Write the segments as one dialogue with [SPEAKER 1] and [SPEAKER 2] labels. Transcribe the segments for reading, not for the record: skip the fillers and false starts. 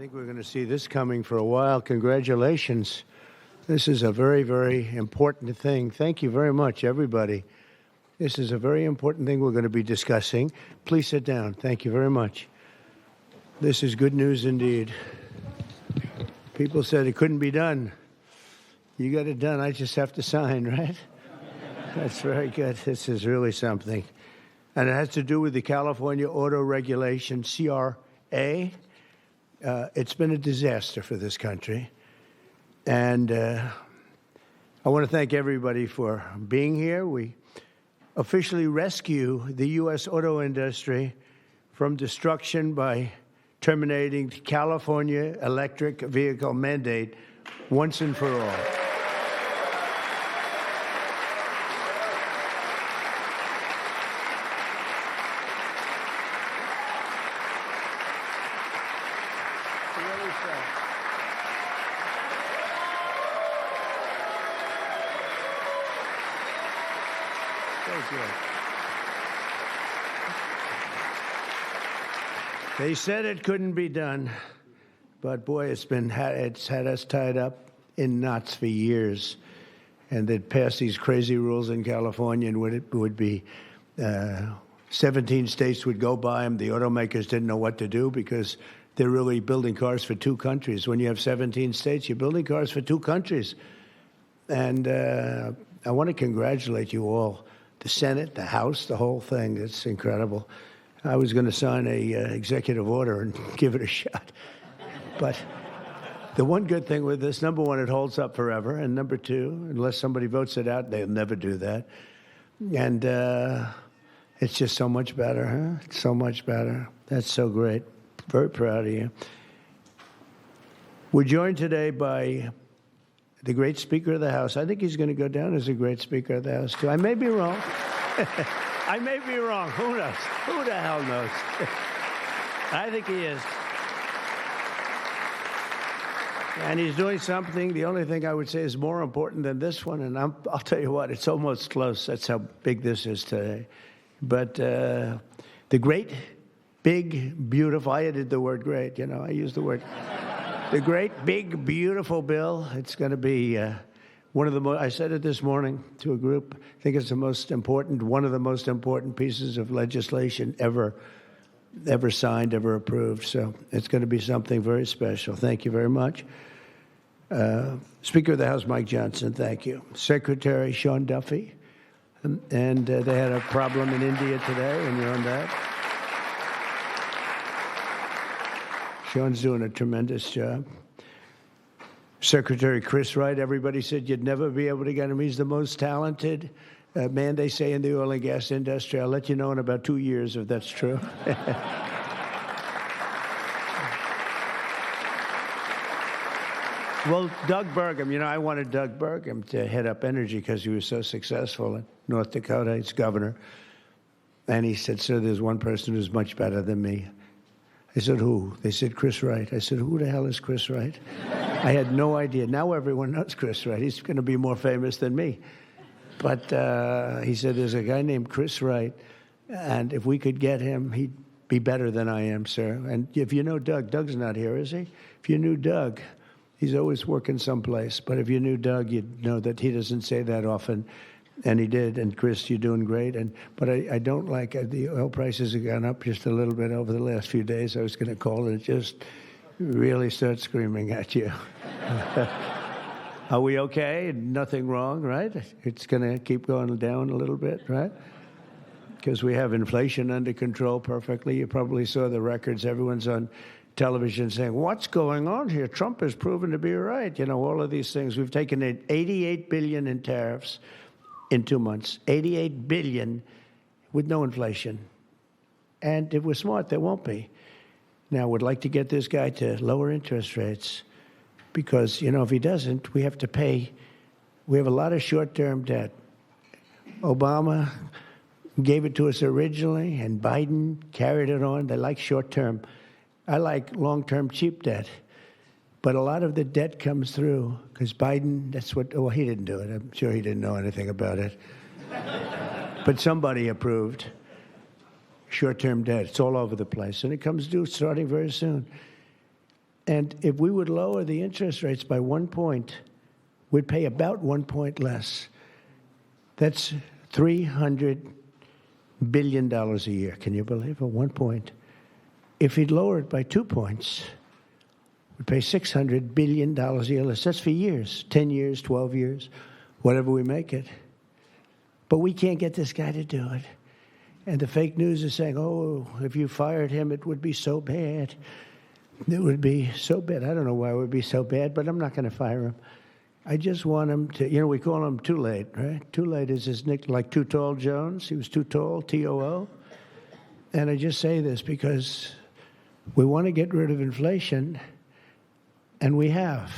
[SPEAKER 1] think we're going to see this coming for a while. Congratulations. This is a very, very important thing. Thank you very much, everybody. This is a very important thing we're going to be discussing. Please sit down. Thank you very much. This is good news indeed. People said it couldn't be done. You got it done. I just have to sign, right? That's very good. This is really something. And it has to do with the California Auto Regulation, CRA. It's been a disaster for this country. And I want to thank everybody for being here. We officially rescue the U.S. auto industry from destruction by terminating the California electric vehicle mandate once and for all. They said it couldn't be done, but boy, it's had us tied up in knots for years. And they'd pass these crazy rules in California, and it would be 17 states would go by them. The automakers didn't know what to do because they're really building cars for two countries. When you have 17 states, you're building cars for two countries. And I want to congratulate you all, the Senate, the House, the whole thing. It's incredible. I was going to sign a executive order and give it a shot. But the one good thing with this, number one, it holds up forever. And number two, unless somebody votes it out, they'll never do that. And it's just so much better, huh? It's so much better. That's so great. Very proud of you. We're joined today by the great Speaker of the House. I think he's going to go down as a great Speaker of the House, too. I may be wrong. I may be wrong. Who knows? Who the hell knows? I think he is. And he's doing something, the only thing I would say is more important than this one, and I'll tell you what, it's almost close. That's how big this is today. But the great, big, beautiful, I added the word great, I used the word. The great, big, beautiful bill. It's going to be one of the most, I said it this morning to a group, I think it's the most important, one of the most important pieces of legislation ever signed, ever approved. So it's going to be something very special. Thank you very much. Speaker of the House, Mike Johnson, thank you. Secretary Sean Duffy. And they had a problem in India today, and you're on that. Sean's doing a tremendous job. Secretary Chris Wright, everybody said you'd never be able to get him. He's the most talented man, they say, in the oil and gas industry. I'll let you know in about 2 years if that's true. Well, Doug Burgum, I wanted Doug Burgum to head up energy because he was so successful in North Dakota. He's governor. And he said, sir, there's one person who's much better than me. I said, who? They said, Chris Wright. I said, who the hell is Chris Wright? I had no idea. Now everyone knows Chris Wright. He's going to be more famous than me. But he said, there's a guy named Chris Wright, and if we could get him, he'd be better than I am, sir. And if you know Doug, Doug's not here, is he? If you knew Doug, he's always working someplace. But if you knew Doug, you'd know that he doesn't say that often. And he did. And Chris, you're doing great. But I don't like the oil prices have gone up just a little bit over the last few days. I was going to call it. It just really starts screaming at you. Are we okay? Nothing wrong, right? It's going to keep going down a little bit, right? Because we have inflation under control perfectly. You probably saw the records. Everyone's on television saying, what's going on here? Trump has proven to be right. All of these things. We've taken in $88 billion in tariffs in 2 months. $88 billion with no inflation. And if we're smart, there won't be. Now, we'd like to get this guy to lower interest rates because, if he doesn't, we have to pay. We have a lot of short-term debt. Obama gave it to us originally, and Biden carried it on. They like short-term. I like long-term cheap debt. But a lot of the debt comes through because Biden, he didn't do it. I'm sure he didn't know anything about it. But somebody approved short-term debt. It's all over the place. And it comes due starting very soon. And if we would lower the interest rates by 1 point, we'd pay about 1 point less. That's $300 billion a year. Can you believe it? 1 point. If he'd lower it by 2 points, we'd pay $600 billion a year less. That's for years, 10 years, 12 years, whatever we make it. But we can't get this guy to do it. And the fake news is saying, oh, if you fired him, it would be so bad. It would be so bad. I don't know why it would be so bad, but I'm not going to fire him. I just want him to, we call him Too Late, right? Too Late is his nick, like Too Tall Jones. He was too tall, T-O-O. And I just say this because we want to get rid of inflation, and we have.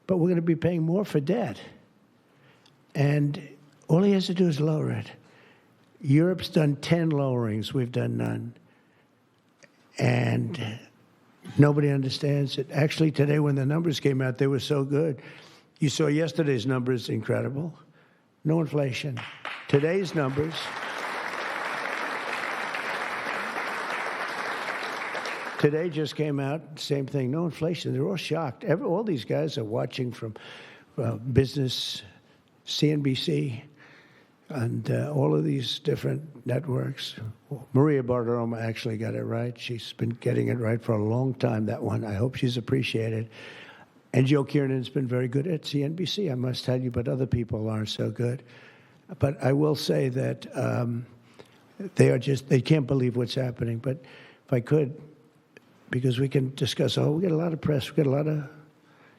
[SPEAKER 1] But we're going to be paying more for debt. And all he has to do is lower it. Europe's done 10 lowerings. We've done none. And nobody understands it. Actually, today when the numbers came out, they were so good. You saw yesterday's numbers, incredible. No inflation. Today's numbers. Today just came out, same thing, no inflation. They're all shocked. All these guys are watching from business, CNBC, and all of these different networks. Maria Bartiromo actually got it right. She's been getting it right for a long time, that one. I hope she's appreciated. And Joe Kiernan's been very good at CNBC, I must tell you, but other people aren't so good. But I will say that they can't believe what's happening. But if I could, because we can discuss, we get a lot of press, we get a lot of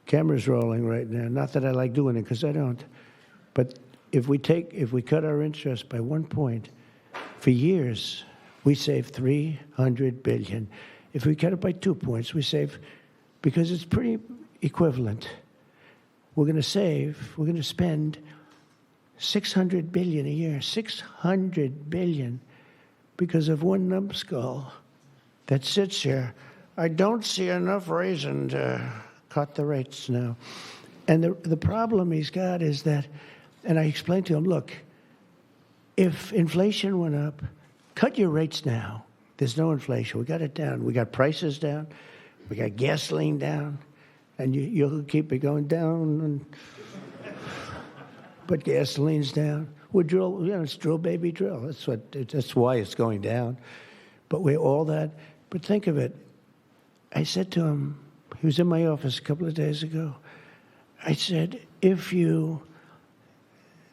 [SPEAKER 1] cameras rolling right now. Not that I like doing it, because I don't. But if we cut our interest by 1 point, for years, we save $300 billion. If we cut it by 2 points, we save, because it's pretty equivalent. We're going to spend $600 billion a year, $600 billion, because of one numbskull that sits here. I don't see enough reason to cut the rates now. And the problem he's got is that, and I explained to him, look, if inflation went up, cut your rates now. There's no inflation. We got it down. We got prices down. We got gasoline down. And you'll keep it going down. But gasoline's down. We drill, it's drill, baby, drill. That's why it's going down. But we're all that. But think of it. I said to him, he was in my office a couple of days ago. I said, if you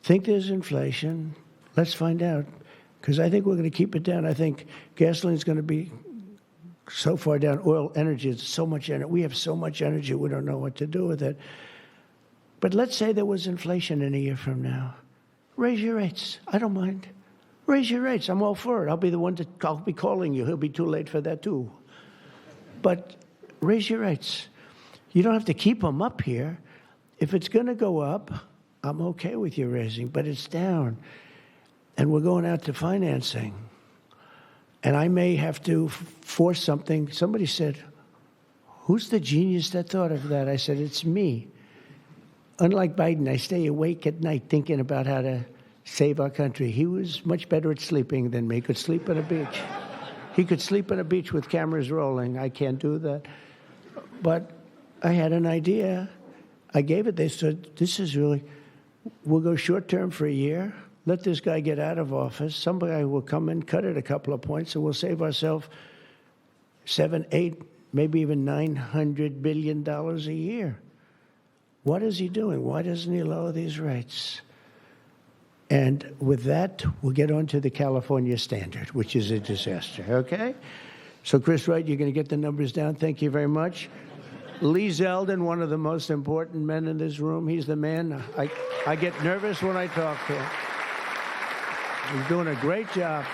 [SPEAKER 1] think there's inflation, let's find out. Because I think we're going to keep it down. I think gasoline's going to be so far down. Oil, energy, it's so much energy. We have so much energy, we don't know what to do with it. But let's say there was inflation in a year from now. Raise your rates. I don't mind. Raise your rates. I'm all for it. I'll be the one I'll be calling you. He'll be too late for that, too. But raise your rates. You don't have to keep them up here. If it's going to go up, I'm okay with you raising, but it's down. And we're going out to financing. And I may have to force something. Somebody said, who's the genius that thought of that? I said, it's me. Unlike Biden, I stay awake at night thinking about how to save our country. He was much better at sleeping than me. He could sleep on a beach. He could sleep on a beach with cameras rolling. I can't do that. But I had an idea. I gave it. They said, this is really, we'll go short term for a year. Let this guy get out of office. Somebody will come in, cut it a couple of points, and we'll save ourselves $7, $8, maybe even $900 billion a year. What is he doing? Why doesn't he lower these rates? And with that, we'll get on to the California standard, which is a disaster, okay? So, Chris Wright, you're going to get the numbers down. Thank you very much. Lee Zeldin, one of the most important men in this room. He's the man. I get nervous when I talk to him. He's doing a great job.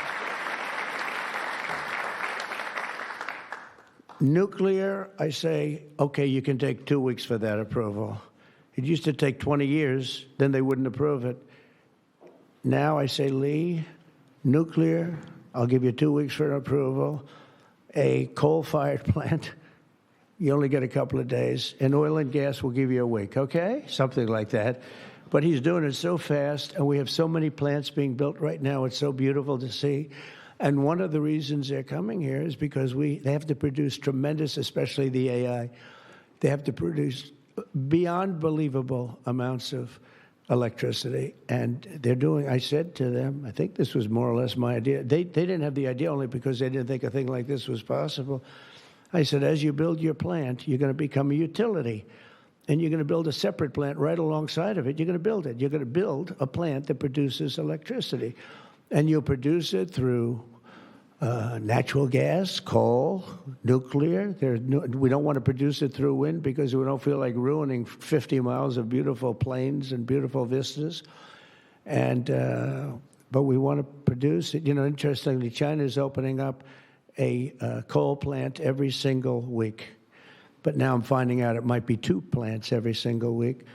[SPEAKER 1] Nuclear, I say, okay, you can take 2 weeks for that approval. It used to take 20 years, then they wouldn't approve it. Now I say, Lee, nuclear, I'll give you 2 weeks for an approval. A coal-fired plant, you only get a couple of days. And oil and gas will give you a week, okay? Something like that. But he's doing it so fast, and we have so many plants being built right now. It's so beautiful to see. And one of the reasons they're coming here is because they have to produce tremendous, especially the AI, they have to produce beyond believable amounts of electricity. And they're doing, I said to them, I think this was more or less my idea. They didn't have the idea only because they didn't think a thing like this was possible. I said, as you build your plant, you're going to become a utility. And you're going to build a separate plant right alongside of it. You're going to build it. You're going to build a plant that produces electricity. And you'll produce it through natural gas, coal, nuclear. We don't want to produce it through wind because we don't feel like ruining 50 miles of beautiful plains and beautiful vistas. And but we want to produce it. You know, interestingly, China is opening up a coal plant every single week. But now I'm finding out it might be 2 plants every single week.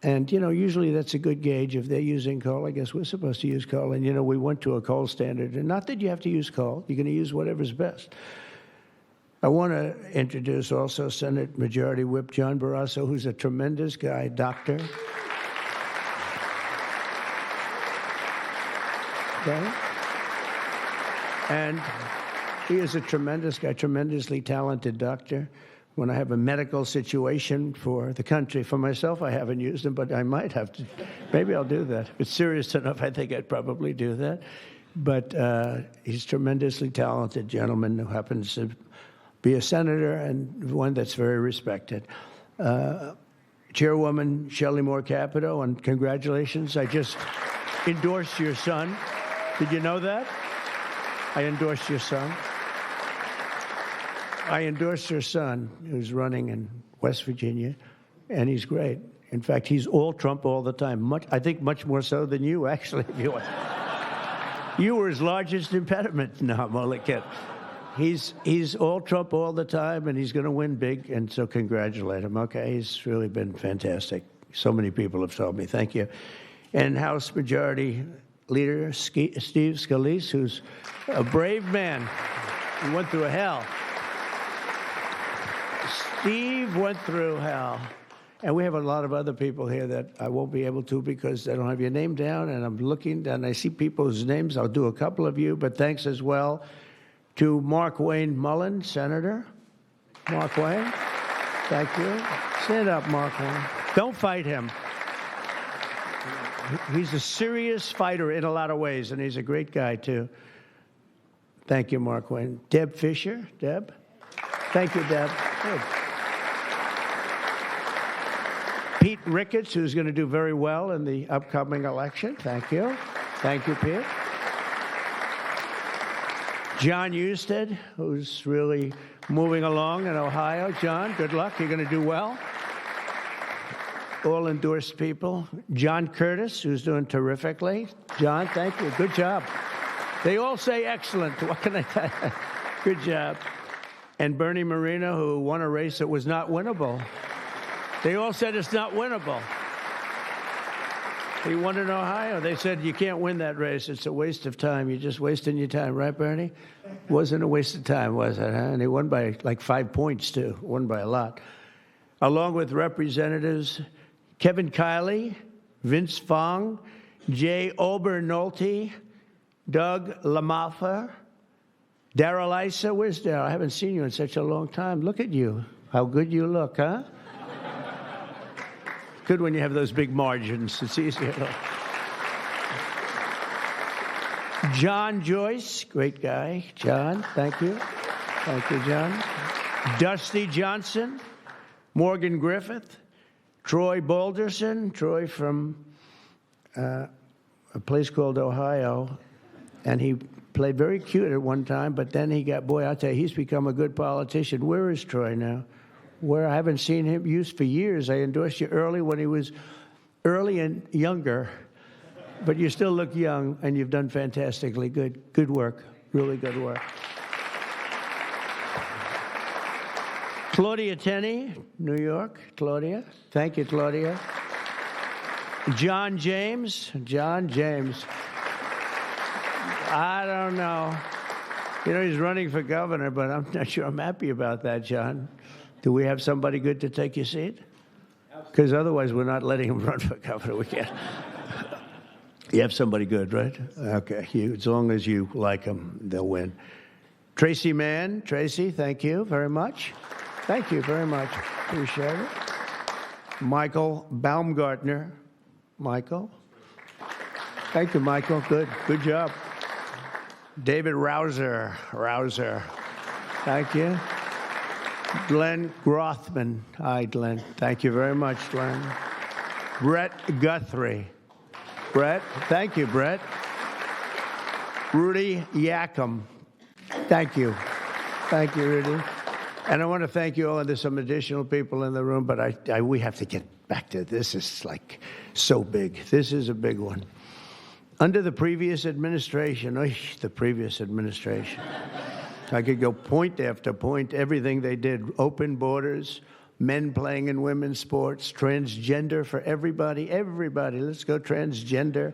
[SPEAKER 1] And, you know, usually that's a good gauge. If they're using coal, I guess we're supposed to use coal. And, you know, we went to a coal standard. And not that you have to use coal. You're going to use whatever's best. I want to introduce also Senate Majority Whip John Barrasso, who's a tremendous guy, doctor. Okay? And he is a tremendous guy, tremendously talented doctor. When I have a medical situation for the country, for myself, I haven't used him, but I might have to. Maybe I'll do that. If it's serious enough, I think I'd probably do that. But he's a tremendously talented gentleman who happens to be a senator and one that's very respected. Chairwoman Shelley Moore Capito, and congratulations. I just endorsed your son. Did you know that? I endorsed your son. I endorsed your son, who's running in West Virginia, and he's great. In fact, he's all Trump all the time. I think much more so than you, actually. If you want. You were his largest impediment. No, I'm only kidding. He's all Trump all the time, and he's going to win big, and so congratulate him, okay? He's really been fantastic. So many people have told me. Thank you. And House Majority Leader Steve Scalise, who's a brave man. He went through hell. Steve went through hell. And we have a lot of other people here that I won't be able to because I don't have your name down, and I'm looking, and I see people's names. I'll do a couple of you, but thanks as well to Mark Wayne Mullen, Senator. Mark Wayne, thank you. Stand up, Mark Wayne. Don't fight him. He's a serious fighter in a lot of ways, and he's a great guy, too. Thank you, Mark Wayne. Deb Fisher. Deb? Thank you, Deb. Good. Pete Ricketts, who's going to do very well in the upcoming election. Thank you. Thank you, Pete. John Husted, who's really moving along in Ohio. John, good luck. You're going to do well. All endorsed people. John Curtis, who's doing terrifically. John, thank you. Good job. They all say excellent. What can I tell you? Good job. And Bernie Moreno, who won a race that was not winnable. They all said it's not winnable. He won in Ohio. They said, you can't win that race. It's a waste of time. You're just wasting your time. Right, Bernie? Wasn't a waste of time, was it? Huh? And he won by like 5 points, too. Won by a lot. Along with Representatives Kevin Kiley, Vince Fong, Jay Obernolte, Doug Lamalfa, Darrell Issa. Where's Darrell? I haven't seen you in such a long time. Look at you. How good you look, huh? Good when you have those big margins. It's easier. John Joyce, great guy. John, thank you. Thank you, John. Dusty Johnson, Morgan Griffith, Troy Balderson. Troy from a place called Ohio, and he played very cute at one time, but then he got, boy, I'll tell you, he's become a good politician. Where is Troy now? Where I haven't seen him used for years. I endorsed you early when he was early and younger, but you still look young, and you've done fantastically good. Good work, really good work. Claudia Tenney, New York. Claudia, thank you, Claudia. John James. John James. I don't know. You know, he's running for governor, but I'm not sure I'm happy about that, John. Do we have somebody good to take your seat? Because otherwise we're not letting him run for governor. We can't. You have somebody good, right? Okay. As long as you like them, they'll win. Tracy Mann. Tracy, thank you very much. Thank you very much. Appreciate it. Michael Baumgartner. Michael. Thank you, Michael. Good job. David Rouser. Thank you. Glenn Grothman. Hi, Glenn. Thank you very much, Glenn. Brett Guthrie. Brett. Thank you, Brett. Rudy Yackham. Thank you. Thank you, Rudy. And I want to thank you all. And there's some additional people in the room, but we have to get back to this. Is like so big. This is a big one. Under the previous administration, the previous administration, I could go point after point, everything they did, open borders, men playing in women's sports, transgender for everybody, let's go transgender.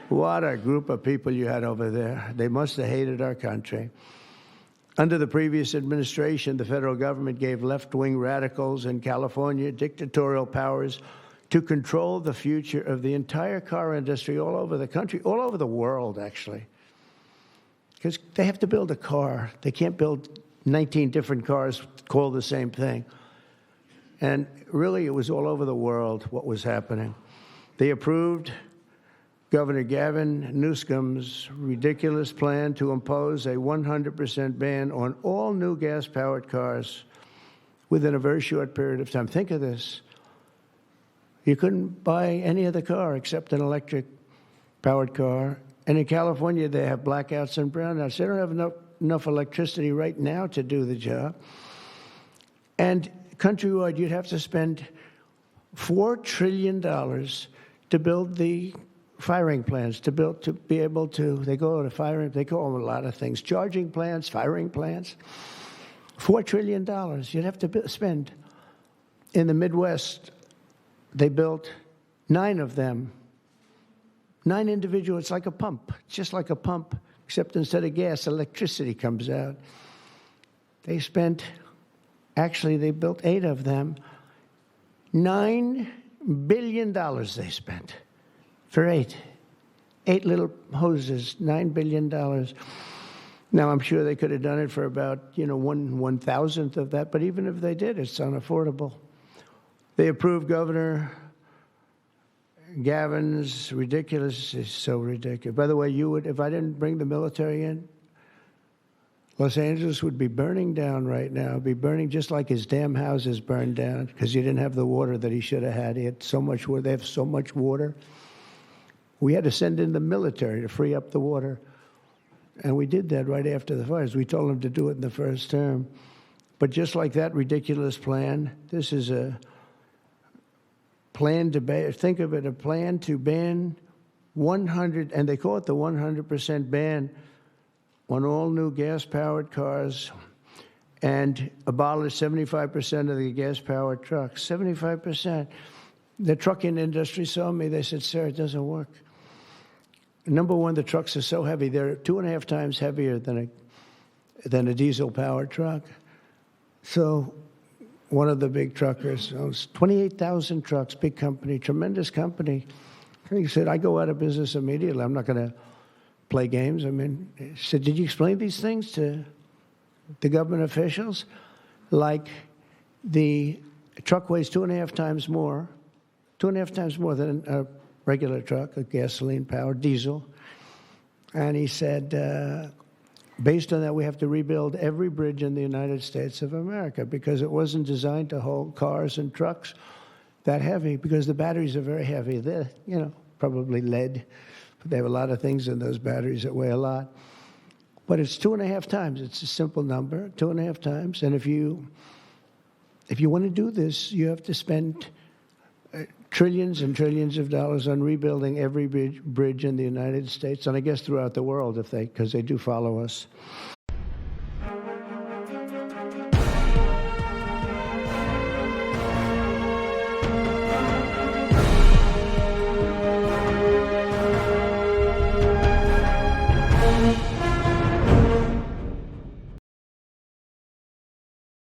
[SPEAKER 1] What a group of people you had over there. They must have hated our country. Under the previous administration, the federal government gave left-wing radicals in California dictatorial powers to control the future of the entire car industry all over the country, all over the world, actually. Because they have to build a car. They can't build 19 different cars called the same thing. And really, it was all over the world what was happening. They approved Governor Gavin Newsom's ridiculous plan to impose a 100% ban on all new gas-powered cars within a very short period of time. Think of this. You couldn't buy any other car except an electric-powered car. And in California, they have blackouts and brownouts. They don't have enough electricity right now to do the job. And countrywide, you'd have to spend $4 trillion to build the firing plants, to be able to, they call them a lot of things, charging plants, firing plants. $4 trillion you'd have to spend. In the Midwest, they built 9 of them. 9 individual, it's like a pump, just like a pump, except instead of gas, electricity comes out. They built 8 of them. $9 billion they spent for 8 little hoses, $9 billion. Now, I'm sure they could have done it for about, 1/1000th of that, but even if they did, it's unaffordable. They approved Governor Gavin's ridiculous, it's so ridiculous. By the way, if I didn't bring the military in, Los Angeles would be burning down right now. It'd be burning just like his damn houses burned down because he didn't have the water that he should have had. He had so much water. They have so much water. We had to send in the military to free up the water. And we did that right after the fires. We told them to do it in the first term. But just like that ridiculous plan, this is a plan to ban, think of it, a plan to ban 100, and they call it the 100% ban on all new gas-powered cars and abolish 75% of the gas-powered trucks. 75%. The trucking industry saw me. They said, sir, it doesn't work. Number one, the trucks are so heavy. They're 2.5 times heavier than a diesel-powered truck. So one of the big truckers owns 28,000 trucks, big company, tremendous company. He said, I go out of business immediately. I'm not going to play games. He said, did you explain these things to the government officials? Like the truck weighs 2.5 times more than a regular truck, a gasoline-powered diesel. And he said, based on that, we have to rebuild every bridge in the United States of America because it wasn't designed to hold cars and trucks that heavy because the batteries are very heavy. They're, probably lead, but they have a lot of things in those batteries that weigh a lot. But it's 2.5 times. It's a simple number, 2.5 times. And if you want to do this, you have to spend trillions and trillions of dollars on rebuilding every bridge in the United States, and I guess throughout the world, because they do follow us.